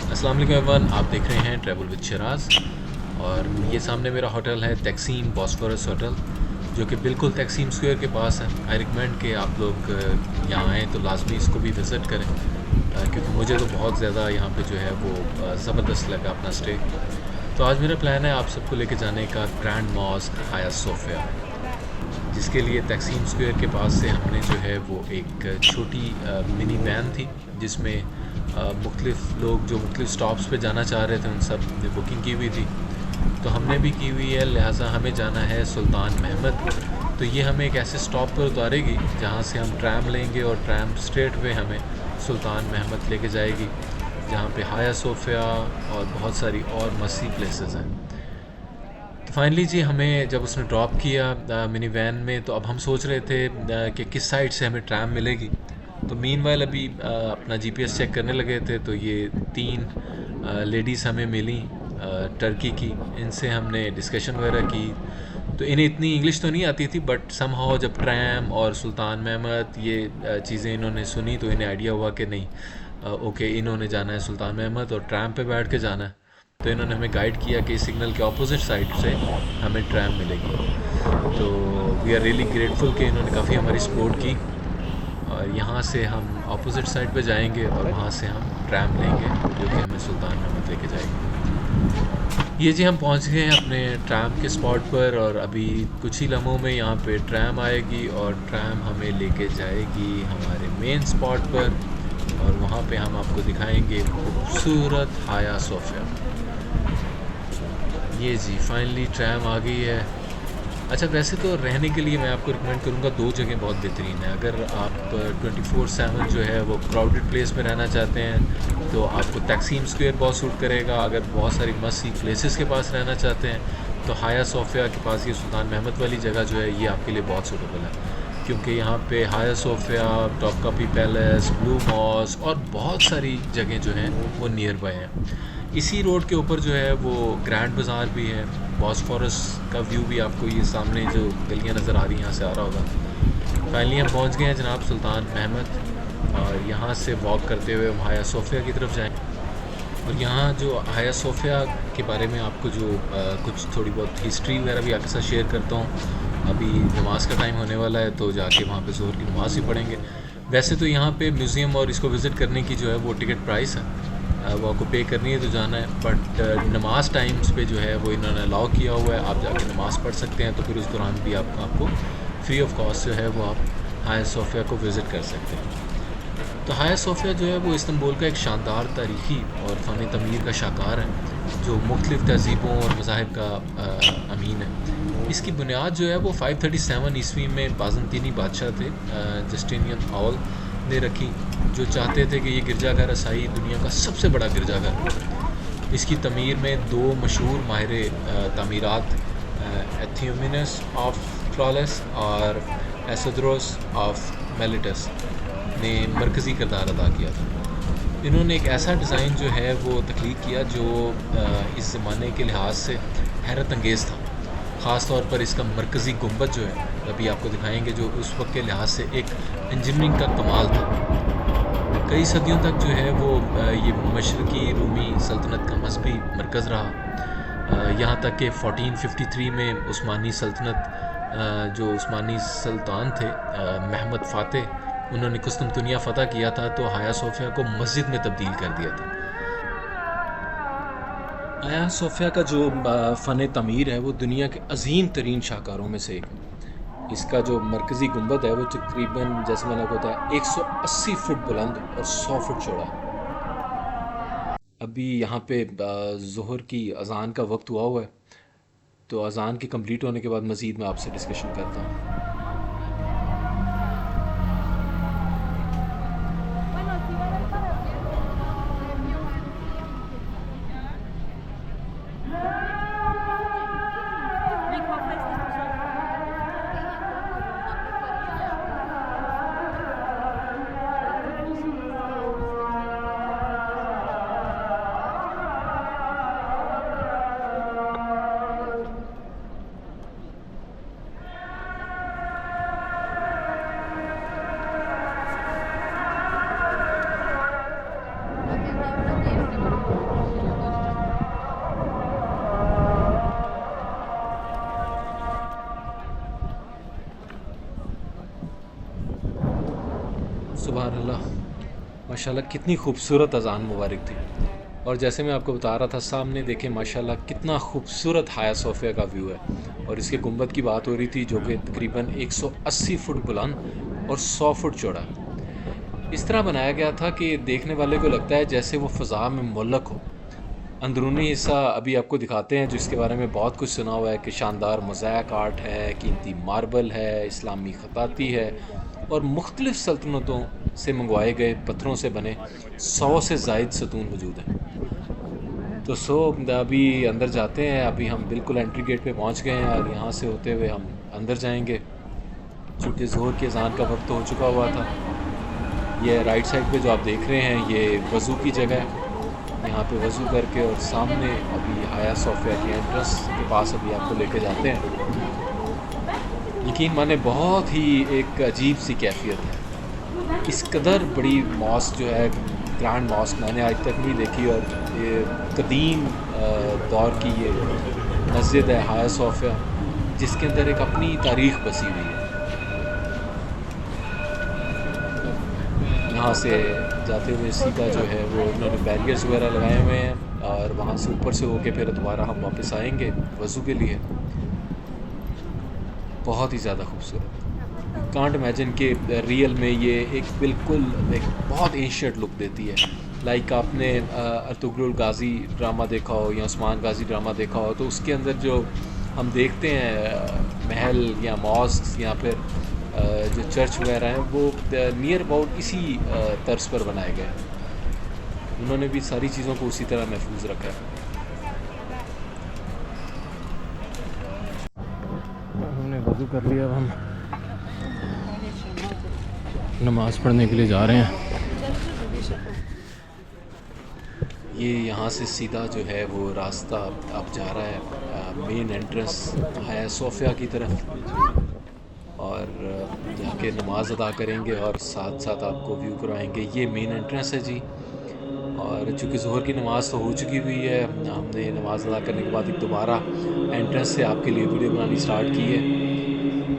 अस्सलाम वालेकुम एवरीवन, आप देख रहे हैं ट्रैवल विद शिराज। और ये सामने मेरा होटल है तकसीम बॉस्फोरस होटल, जो कि बिल्कुल तकसीम स्क्वायर के पास है। आई रिकमेंड कि आप लोग यहाँ आएँ तो लाजमी इसको भी विज़िट करें, क्योंकि मुझे तो बहुत ज़्यादा यहाँ पे जो है वो ज़बरदस्त लगा अपना स्टे। तो आज मेरा प्लान है आप सबको लेके जाने का ग्रैंड मॉस्क हाया सोफिया, जिसके लिए तकसीम स्क्वायर के पास से हमने जो है वो एक छोटी मिनी वैन थी, जिसमें मुख्तलिफ़ लोग जो मुख्तलिफ़ स्टॉप्स पे जाना चाह रहे थे उन सब ने बुकिंग की हुई थी। तो हमने भी की हुई है, लिहाजा हमें जाना है सुल्तान महमद। तो ये हमें एक ऐसे स्टॉप पर उतारेगी जहाँ से हम ट्रैम लेंगे और ट्रैम स्ट्रेट वे हमें सुल्तान महमद लेके जाएगी, जहाँ पे हाया सोफिया और बहुत सारी और मसी प्लेसेस हैं। तो फाइनली जी हमें जब उसने ड्रॉप किया मिनी वैन में, तो अब हम सोच रहे थे कि किस साइड से हमें ट्रैम मिलेगी। तो मीनवाइल अभी अपना जीपीएस चेक करने लगे थे, तो ये तीन लेडीज़ हमें मिली टर्की की। इनसे हमने डिस्कशन वगैरह की, तो इन्हें इतनी इंग्लिश तो नहीं आती थी, बट समहाउ जब ट्रैम और सुल्तान महमद ये चीज़ें इन्होंने सुनी तो इन्हें आइडिया हुआ कि नहीं, ओके इन्होंने जाना है सुल्तान महमद और ट्रैम पे बैठ के जाना है। तो इन्होंने हमें गाइड किया कि सिग्नल के ऑपोजिट साइड से हमें ट्रैम मिलेगी। तो वी आर रियली ग्रेटफुल कि इन्होंने काफ़ी हमारी सपोर्ट की। और यहाँ से हम ऑपोजिट साइड पे जाएंगे और वहाँ से हम ट्रैम लेंगे जो कि हमें सुल्तान महमद लेके जाएगी। ये जी हम पहुँच गए हैं अपने ट्रैम के स्पॉट पर, और अभी कुछ ही लम्हों में यहाँ पे ट्रैम आएगी और ट्रैम हमें लेके जाएगी हमारे मेन स्पॉट पर, और वहाँ पे हम आपको दिखाएंगे खूबसूरत हाया सोफिया। ये जी फाइनली ट्रैम आ गई है। अच्छा, वैसे तो रहने के लिए मैं आपको रिकमेंड करूँगा दो जगह बहुत बेहतरीन है। अगर आप 24/7 जो है वो क्राउडेड प्लेस में रहना चाहते हैं तो आपको तकसीम स्क्वायर बहुत सूट करेगा। अगर बहुत सारी मस्ती प्लेसेस के पास रहना चाहते हैं तो हाया सोफिया के पास ये सुल्तान महमद वाली जगह जो है ये आपके लिए बहुत सूटेबल है, क्योंकि यहाँ पे हाया सोफिया, टॉपकापी पैलेस, ब्लू मॉस्क और बहुत सारी जगह जो हैं वो नियर बाय हैं। इसी रोड के ऊपर जो है वो ग्रैंड बाज़ार भी है। बॉस्फोरस का व्यू भी आपको ये सामने जो गलियाँ नज़र आ रही हैं यहाँ से आ रहा होगा। फाइनली हम पहुँच गए हैं जनाब सुल्तान महमद, और यहाँ से वॉक करते हुए हम हाया सोफिया की तरफ जाएँ। और यहाँ जो हाया सोफिया के बारे में आपको जो कुछ थोड़ी बहुत हिस्ट्री वगैरह भी आपके साथ शेयर करता हूँ। अभी नमाज का टाइम होने वाला है तो जाके वहाँ पे ज़ोहर की नमाज़ ही पढ़ेंगे। वैसे तो यहाँ पे म्यूज़ियम और इसको विज़िट करने की जो है वो टिकट प्राइस है, वो आपको पे करनी है तो जाना है। बट नमाज टाइम्स पे जो है वो इन्होंने अलाउ किया हुआ है, आप जाके नमाज़ पढ़ सकते हैं। तो फिर उस दौरान भी आपको फ्री ऑफ कॉस्ट जो है वो आप हाया सोफिया को विज़िट कर सकते हैं। तो हाया सोफिया जो है वो इस्तांबुल का एक शानदार तारीख़ी और फ़न तमीर का शाकार है, जो मुख्तलिफ़ तहज़ीबों और मज़ाहिब का अमीन है। इसकी बुनियाद जो है वो 537 ईस्वी में बाज़ंतीनी बादशाह थे जस्टिनियन औल ने रखी, जो चाहते थे कि ये गिरजाघर असाई दुनिया का सबसे बड़ा गिरजाघर हो। इसकी तमीर में दो मशहूर माहिर तामीरात एथियोमिनस ऑफ ट्रॉलस और एसोद्रोस ऑफ मेलिटस ने मरकज़ी किरदार अदा किया था। इन्होंने एक ऐसा डिज़ाइन जो है वो तख्लीक किया जो इस ज़माने के लिहाज से हैरत अंगेज़ था। ख़ास तौर पर इसका मरकज़ी गुंबद जो है अभी आपको दिखाएंगे, जो उस वक्त के लिहाज से एक इंजीनियरिंग का कमाल था। कई सदियों तक जो है वो ये मशरक़ी रूमी सल्तनत का मजहबी मरकज़ रहा, यहाँ तक कि 1453 में उस्मानी सल्तनत जो उस्मानी सुल्तान थे महमद फ़ातेह, उन्होंने कुस्तुनतुनिया फ़तह किया था तो हाया सोफिया को मस्जिद में तब्दील कर दिया था। हाया सोफिया का जो फ़न तमीर है वो दुनिया के अजीम तरीन शाहकारों में से एक है। इसका जो मरकज़ी गुंबद है वो तकरीबन, जैसे मैंने आपको बताया, 180 फुट बुलंद और 100 फुट चौड़ा है। अभी यहाँ पे ज़ोहर की अज़ान का वक्त हुआ हुआ है, तो अज़ान के कंप्लीट होने के बाद मज़ीद मैं आपसे डिस्कशन करता हूँ। अल्लाह, माशाल्लाह कितनी खूबसूरत अज़ान मुबारक थी। और जैसे मैं आपको बता रहा था, सामने देखें माशाल्लाह कितना खूबसूरत हाया सोफिया का व्यू है। और इसके गुंबद की बात हो रही थी जो कि तकरीबन 180 फुट बुलंद और 100 फुट चौड़ा। इस तरह बनाया गया था कि देखने वाले को लगता है जैसे वो फ़ज़ा में मुअल्लक़ हो। अंदरूनी हिस्सा अभी आपको दिखाते हैं, जिसके बारे में बहुत कुछ सुना हुआ है कि शानदार मोज़ैक आर्ट है, कीमती मार्बल है, इस्लामी ख़ताती है और मुख्तलिफ़ सल्तनतों से मंगवाए गए पत्थरों से बने 100 से ज़ायद सतून मौजूद हैं। तो अभी अंदर जाते हैं। अभी हम बिल्कुल एंट्री गेट पे पहुंच गए हैं और यहाँ से होते हुए हम अंदर जाएंगे, चूँकि ज़ोहर की अज़ान का वक्त हो चुका हुआ था। ये राइट साइड पे जो आप देख रहे हैं ये वज़ू की जगह है। यहाँ पे वज़ू करके और सामने अभी हाया सोफिया की एंट्रेंस के पास अभी आपको लेके जाते हैं। यकीन माने बहुत ही एक अजीब सी कैफियत है। इस कदर बड़ी मॉस्क जो है, ग्रैंड मॉस्क मैंने आज तक नहीं देखी। और ये कदीम दौर की ये मस्जिद है हाया सोफिया, जिसके अंदर एक अपनी तारीख़ बसी हुई है। यहाँ से जाते हुए सीधा जो है वो उन्होंने बैरियर्स वगैरह लगाए हुए हैं और वहाँ से ऊपर से होके फिर दोबारा हम वापस आएंगे वज़ू के लिए। बहुत ही ज़्यादा खूबसूरत, कांट इमेजिन कि रियल में ये एक बिल्कुल एक बहुत एंशियंट लुक देती है। लाइक आपने अर्तुगरुल गाज़ी ड्रामा देखा हो या उस्मान गाज़ी ड्रामा देखा हो, तो उसके अंदर जो हम देखते हैं महल या मॉस्क या फिर जो चर्च वगैरह हैं, वो नियर अबाउट इसी तर्ज पर बनाए गए हैं। उन्होंने भी सारी चीज़ों को उसी तरह महफूज रखा है। हमने वज़ू कर लिया, अब हम नमाज़ पढ़ने के लिए जा रहे हैं। ये यहाँ से सीधा जो है वो रास्ता अब जा रहा है मेन एंट्रेंस हाया सोफिया की तरफ, और जाके नमाज़ अदा करेंगे और साथ साथ आपको व्यू करवाएंगे। ये मेन एंट्रेंस है जी। और चूँकि ज़ोहर की नमाज़ तो हो चुकी हुई है, हमने नमाज़ अदा करने के बाद एक दोबारा एंट्रेंस से आपके लिए वीडियो बनानी स्टार्ट की है।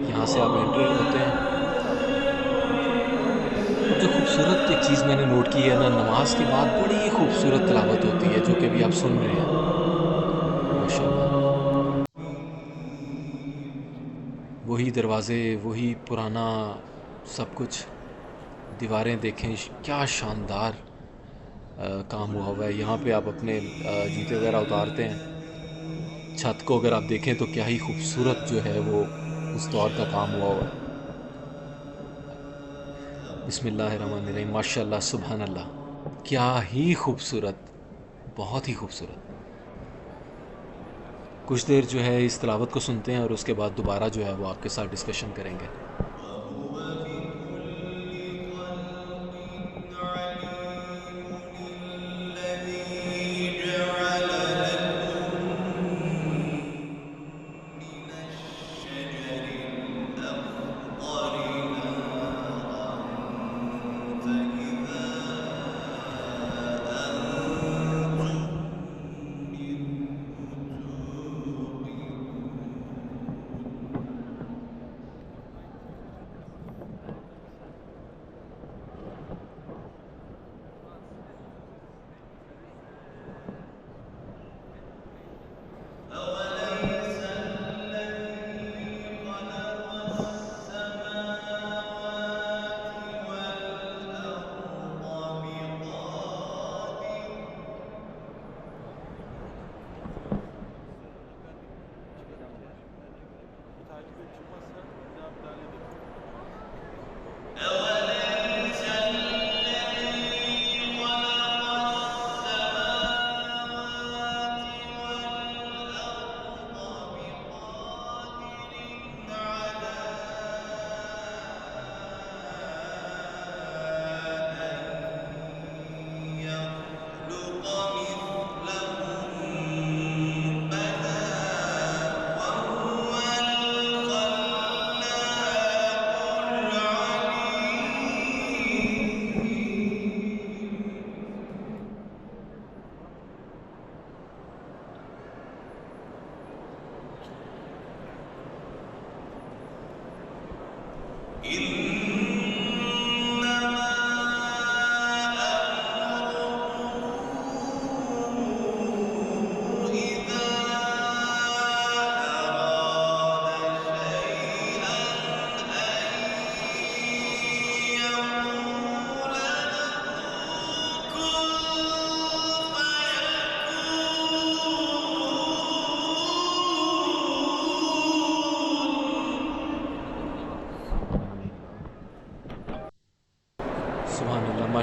यहाँ से आप एंटर होते हैं। और जो खूबसूरत एक चीज़ मैंने नोट की है ना, नमाज के बाद बड़ी खूबसूरत तिलावत होती है जो कि अभी आप सुन रहे हैं माशाल्लाह। वही दरवाज़े, वही पुराना सब कुछ, दीवारें देखें क्या शानदार काम हुआ है। यहाँ पे आप अपने जूते वगैरह उतारते हैं। छत को अगर आप देखें तो क्या ही खूबसूरत जो है वो उस दौर का काम हुआ है। बिस्मिल्लाहिर्रहमानिर्रहीम, माशाल्लाह, सुभान अल्लाह, क्या ही खूबसूरत, बहुत ही खूबसूरत। कुछ देर जो है इस तिलावत को सुनते हैं और उसके बाद दोबारा जो है वो आपके साथ डिस्कशन करेंगे।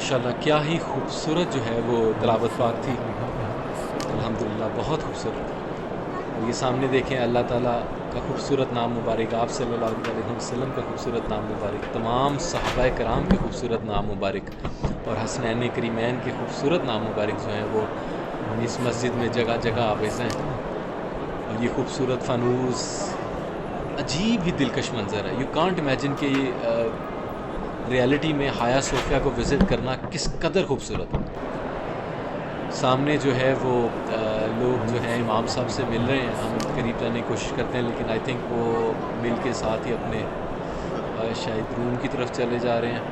माशाल्लाह क्या ही खूबसूरत जो है वो तिलावत पाक थी। अल्हम्दुलिल्लाह बहुत खूबसूरत। और ये सामने देखें अल्लाह ताला का खूबसूरत नाम मुबारक, आप सल्लल्लाहु अलैहि वसल्लम का खूबसूरत नाम मुबारक, तमाम सहाबाए कराम के खूबसूरत नाम मुबारक और हसनैन करीमैन के खूबसूरत नाम मुबारक जो हैं वो इस मस्जिद में जगह जगह आवेज़ हैं। और ये खूबसूरत फ़ानूस, अजीब ही दिलकश मंज़र है। यू कांट इमेजिन कि रियलिटी में हाया सोफिया को विज़िट करना किस कदर खूबसूरत है। सामने जो है वो लोग जो हैं इमाम साहब से मिल रहे हैं, हम करीब जाने की कोशिश करते हैं लेकिन आई थिंक वो मिल के साथ ही अपने शायद रूम की तरफ चले जा रहे हैं।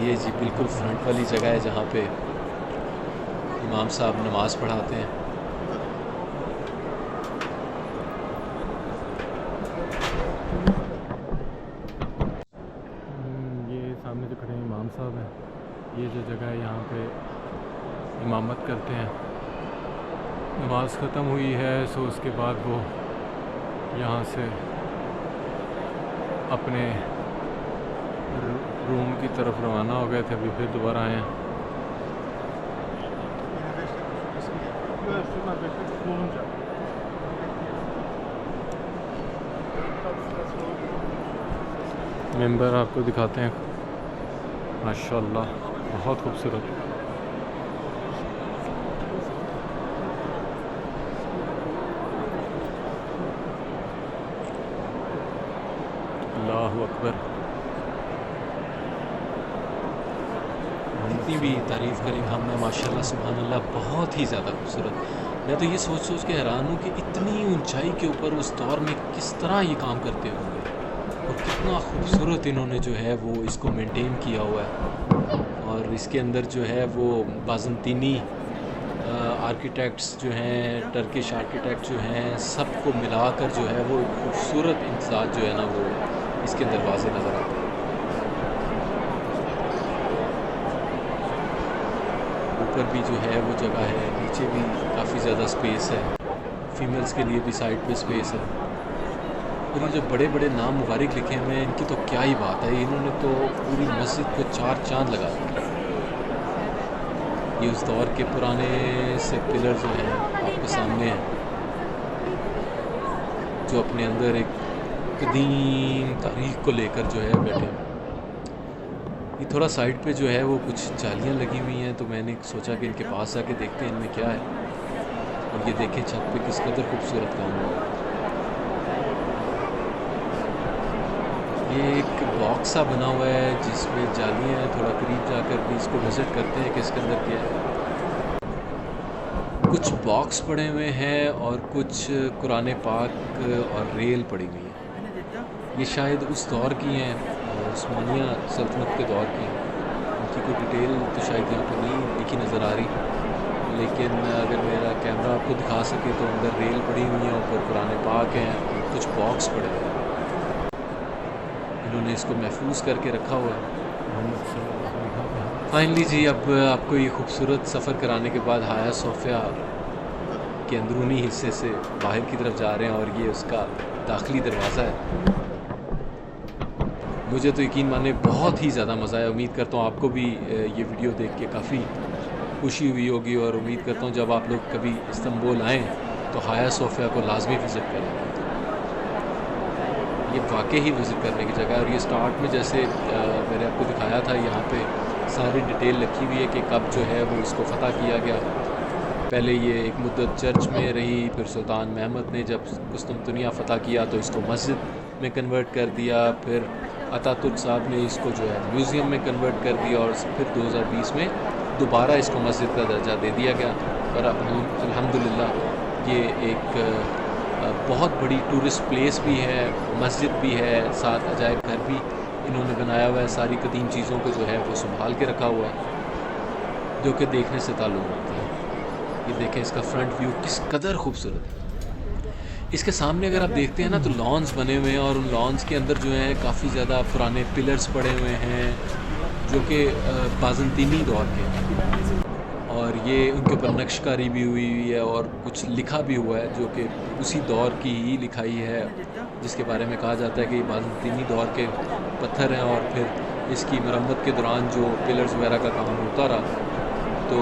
ये जी बिल्कुल फ्रंट वाली जगह है जहाँ पे इमाम साहब नमाज़ पढ़ाते हैं। ये सामने जो खड़े हैं इमाम साहब हैं, ये जो जगह है यहाँ पे इमामत करते हैं। नमाज ख़त्म हुई है सो उसके बाद वो यहाँ से अपने रूम की तरफ रवाना हो गए थे, अभी फिर दोबारा आए हैं। मेंबर आपको दिखाते हैं, माशाल्लाह बहुत खूबसूरत। अल्लाहु अकबर। जितनी भी तारीफ़ करें हम ना माशाल्लाह सुभान अल्लाह बहुत ही ज़्यादा खूबसूरत। मैं तो ये सोच सोच के हैरान हूँ कि इतनी ऊंचाई के ऊपर उस दौर में किस तरह ये काम करते होंगे और कितना खूबसूरत इन्होंने जो है वो इसको मेंटेन किया हुआ है। और इसके अंदर जो है वो बाज़ंतीनी आर्किटेक्ट्स जो हैं, टर्किश आर्किटेक्ट जो हैं, सबको मिलाकर जो है वो खूबसूरत इंसाज जो है ना वो इसके अंदर वाज़े नज़र आते हैं। ऊपर भी जो है वो जगह है, नीचे भी काफ़ी ज़्यादा स्पेस है, फीमेल्स के लिए भी साइड पे स्पेस है। और ये जो बड़े बड़े नाम मुबारक लिखे हुए हैं इनकी तो क्या ही बात है, इन्होंने तो पूरी मस्जिद को चार चांद लगा दिए। ये उस दौर के पुराने से पिलर जो हैं आपके सामने हैं, जो अपने अंदर एक कदीम तारीख को लेकर जो है बैठे हैं। ये थोड़ा साइड पे जो है वो कुछ जालियाँ लगी हुई हैं, तो मैंने सोचा कि इनके पास आके देखते हैं इनमें क्या है। और ये देखें छत पे किस कदर खूबसूरत काम हुआ है। ये एक बॉक्स सा बना हुआ है जिसमें जालियाँ हैं, थोड़ा करीब जाकर भी इसको विज़िट करते हैं कि इसके अंदर क्या है। कुछ बॉक्स पड़े हुए हैं और कुछ कुरान पाक और रेल पड़ी हुई है। ये शायद उस दौर की हैं, उस्मानिया सल्तनत के दौर की हैं। उनकी कोई डिटेल तो शायद यहाँ पर नहीं लिखी नज़र आ रही, लेकिन अगर मेरा कैमरा आपको दिखा सके तो अंदर रेल पड़ी हुई है, ऊपर कुरान पाक हैं और कुछ बॉक्स पड़े हुए हैं। इन्होंने इसको महफूज करके रखा हुआ है। फाइनली जी अब आपको ये खूबसूरत सफ़र कराने के बाद हाया सोफिया के अंदरूनी हिस्से से बाहर की तरफ जा रहे हैं और ये उसका दाखिली दरवाज़ा है। मुझे तो यकीन माने बहुत ही ज़्यादा मज़ा आया। उम्मीद करता हूँ आपको भी ये वीडियो देख के काफ़ी खुशी हुई होगी और उम्मीद करता हूँ जब आप लोग कभी इस्तांबुल आएँ तो हाया सोफिया को लाजमी विज़िट करें। ये वाकई ही विज़िट करने की जगह है। और ये स्टार्ट में जैसे मैंने आपको दिखाया था, यहाँ पे सारी डिटेल लिखी हुई है कि कब जो है वो इसको फ़तह किया गया। पहले ये एक मुद्दत चर्च में रही, फिर सुल्तान महमद ने जब कुस्तुनतुनिया फ़तह किया तो इसको मस्जिद में कन्वर्ट कर दिया, फिर अतातुर्क साहब ने इसको जो है म्यूज़ियम में कन्वर्ट कर दिया और फिर 2020 में दोबारा इसको मस्जिद का दर्जा दे दिया गया। और अब अल्हम्दुलिल्लाह ये एक बहुत बड़ी टूरिस्ट प्लेस भी है, मस्जिद भी है, साथ अजायब घर भी इन्होंने बनाया हुआ है। सारी कदीम चीज़ों को जो है वो संभाल के रखा हुआ है जो कि देखने से ताल्लुक़ रखती है। ये देखें इसका फ्रंट व्यू किस कदर खूबसूरत है। इसके सामने अगर आप देखते हैं ना तो लॉन्स बने हुए हैं और उन लॉन्स के अंदर जो है काफ़ी ज़्यादा पुराने पिलर्स पड़े हुए हैं जो कि बाज़ंतीनी दौर के हैं और ये उनके ऊपर नक्शकारी भी हुई हुई है और कुछ लिखा भी हुआ है जो कि उसी दौर की ही लिखाई है, जिसके बारे में कहा जाता है कि बाज़ंतीनी दौर के पत्थर हैं और फिर इसकी मरम्मत के दौरान जो पिलर्स वगैरह का काम होता रहा, तो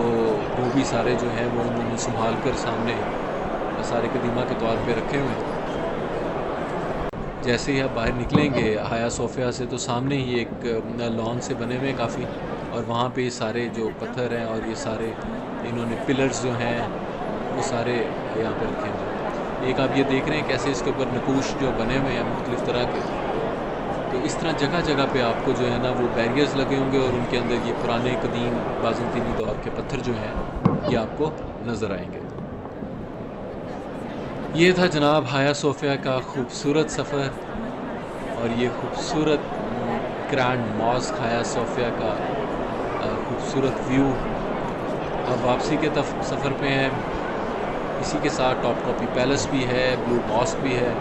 वो भी सारे जो हैं वो उन्होंने संभाल कर सामने सारे कदीमा के तौर पे रखे हुए हैं। जैसे ही आप बाहर निकलेंगे हाया सोफिया से, तो सामने ही एक लॉन से बने हुए काफ़ी, और वहाँ पे सारे जो पत्थर हैं और ये सारे इन्होंने पिलर्स जो हैं वो सारे यहाँ पे रखे हुए हैं। एक आप ये देख रहे हैं कैसे इसके ऊपर नकूश जो बने हुए हैं मुख्तलिफ़ तरह के। तो इस तरह जगह जगह पे आपको जो है ना वो बैरियर्स लगे होंगे, और उनके अंदर ये पुराने कदीम बाज़ंतीनी दौर के पत्थर जो हैं ये आपको नज़र आएंगे। ये था जनाब हाया सोफिया का खूबसूरत सफ़र, और ये खूबसूरत ग्रैंड मॉस्क हाया सोफिया का खूबसूरत व्यू। अब वापसी के सफ़र पे हैं, इसी के साथ टॉप कॉपी पैलेस भी है, ब्लू मॉस्क भी है।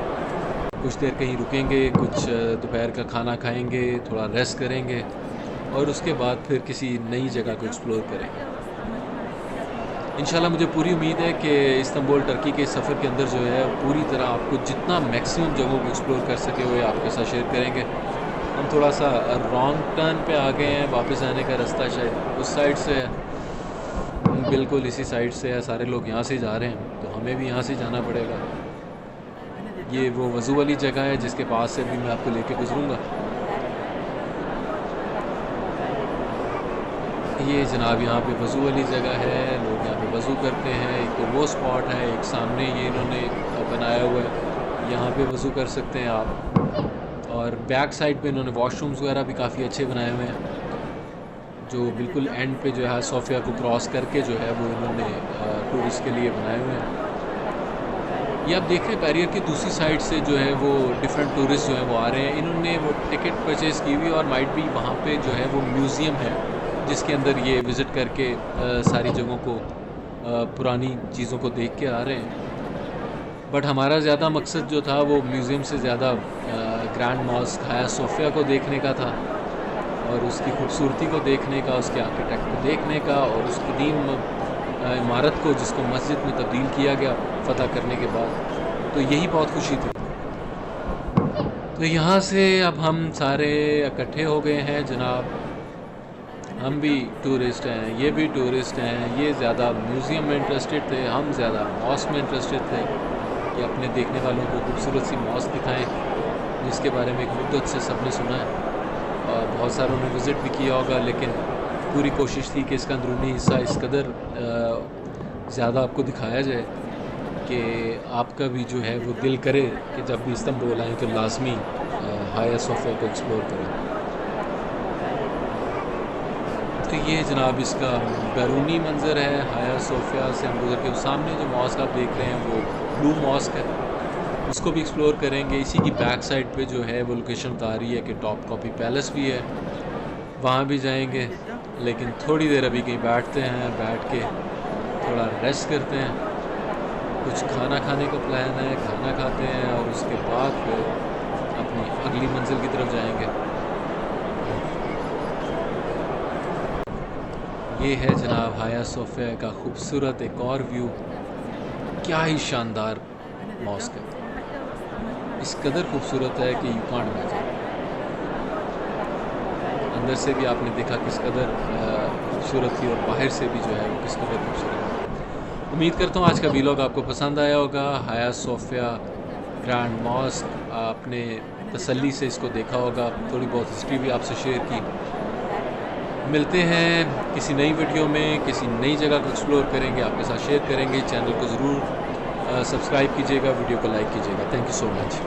कुछ देर कहीं रुकेंगे, कुछ दोपहर का खाना खाएंगे, थोड़ा रेस्ट करेंगे, और उसके बाद फिर किसी नई जगह को एक्सप्लोर करेंगे इंशाल्लाह। मुझे पूरी उम्मीद है कि इस्तांबुल टर्की के सफ़र के अंदर जो है पूरी तरह आपको जितना मैक्सिमम जगहों को एक्सप्लोर कर सके हुए आपके साथ शेयर करेंगे। हम थोड़ा सा रॉन्ग टर्न पे आ गए हैं, वापस आने का रास्ता शायद उस साइड से है, बिल्कुल इसी साइड से है, सारे लोग यहाँ से जा रहे हैं, तो हमें भी यहाँ से जाना पड़ेगा। ये वो वज़ू वाली जगह है जिसके पास से भी मैं आपको लेके गुजरूँगा। ये जनाब यहाँ पे वज़ू वाली जगह है, लोग यहाँ पे वज़ू करते हैं। एक तो वो स्पॉट है, एक सामने ये इन्होंने बनाया हुआ है, यहाँ पे वज़ू कर सकते हैं आप। और बैक साइड पे इन्होंने वॉशरूम्स वगैरह भी काफ़ी अच्छे बनाए हुए हैं, जो बिल्कुल एंड पे जो है सोफिया को क्रॉस करके जो है वो इन्होंने टूरिस्ट के लिए बनाए हुए हैं। ये आप देख रहे हैं बैरियर की दूसरी साइड से जो है वो डिफरेंट टूरिस्ट जो है वो आ रहे हैं। इन्होंने वो टिकट परचेज़ की हुई, और माइट भी वहाँ पे जो है वो म्यूज़ियम है जिसके अंदर ये विज़िट करके सारी जगहों को पुरानी चीज़ों को देख के आ रहे हैं। बट हमारा ज़्यादा मकसद जो था वो म्यूज़ियम से ज़्यादा ग्रैंड मॉस्क हाया सोफिया को देखने का था, और उसकी खूबसूरती को देखने का, उसके आर्किटेक्ट को देखने का, और उस कदीम इमारत को जिसको मस्जिद में तब्दील किया गया फ़तह करने के बाद। तो यही बहुत खुशी थी। तो यहाँ से अब हम सारे इकट्ठे हो गए हैं जनाब। हम भी टूरिस्ट हैं, ये भी टूरिस्ट हैं। ये ज़्यादा म्यूज़ियम में इंटरेस्टेड थे, हम ज़्यादा मॉस्क में इंटरेस्टेड थे कि अपने देखने वालों को खूबसूरत सी मॉस्क दिखाएं, जिसके बारे में एक मुद्दत से सबने सुना है और बहुत सारों ने विज़िट भी किया होगा। लेकिन पूरी कोशिश थी कि इसका अंदरूनी हिस्सा इस कदर ज़्यादा आपको दिखाया जाए कि आपका भी जो है वो दिल करे कि जब भी इस्तांबुल आएँ तो लाजमी हाया सोफिया को एक्सप्लोर करें। तो ये जनाब इसका बैरूनी मंज़र है हाया सोफिया से हम गुजर के। सामने जो मॉस्क आप देख रहे हैं वो ब्लू मॉस्क है, उसको भी एक्सप्लोर करेंगे। इसी की बैक साइड पे जो है वो लोकेशन बता रही है कि टॉप कॉपी पैलेस भी है, वहाँ भी जाएंगे। लेकिन थोड़ी देर अभी कहीं बैठते हैं, बैठ के थोड़ा रेस्ट करते हैं, कुछ खाना खाने का प्लान है, खाना खाते हैं, और उसके बाद फिर अपनी अगली मंजिल की तरफ जाएंगे। ये है जनाब हाया सोफिया का खूबसूरत एक और व्यू। क्या ही शानदार मॉस्क है, इस कदर खूबसूरत है कि यू कांट इमेजिन। अंदर से भी आपने देखा किस कदर खूबसूरत थी, और बाहर से भी जो है वो किस कदर खूबसूरत है। उम्मीद करता हूँ आज का वीलॉग आपको पसंद आया होगा। हाया सोफिया ग्रैंड मॉस्क आपने तसल्ली से इसको देखा होगा, थोड़ी बहुत हिस्ट्री भी आपसे शेयर की। मिलते हैं किसी नई वीडियो में, किसी नई जगह को एक्सप्लोर करेंगे, आपके साथ शेयर करेंगे। चैनल को ज़रूर सब्सक्राइब कीजिएगा, वीडियो को लाइक कीजिएगा। Thank you so much.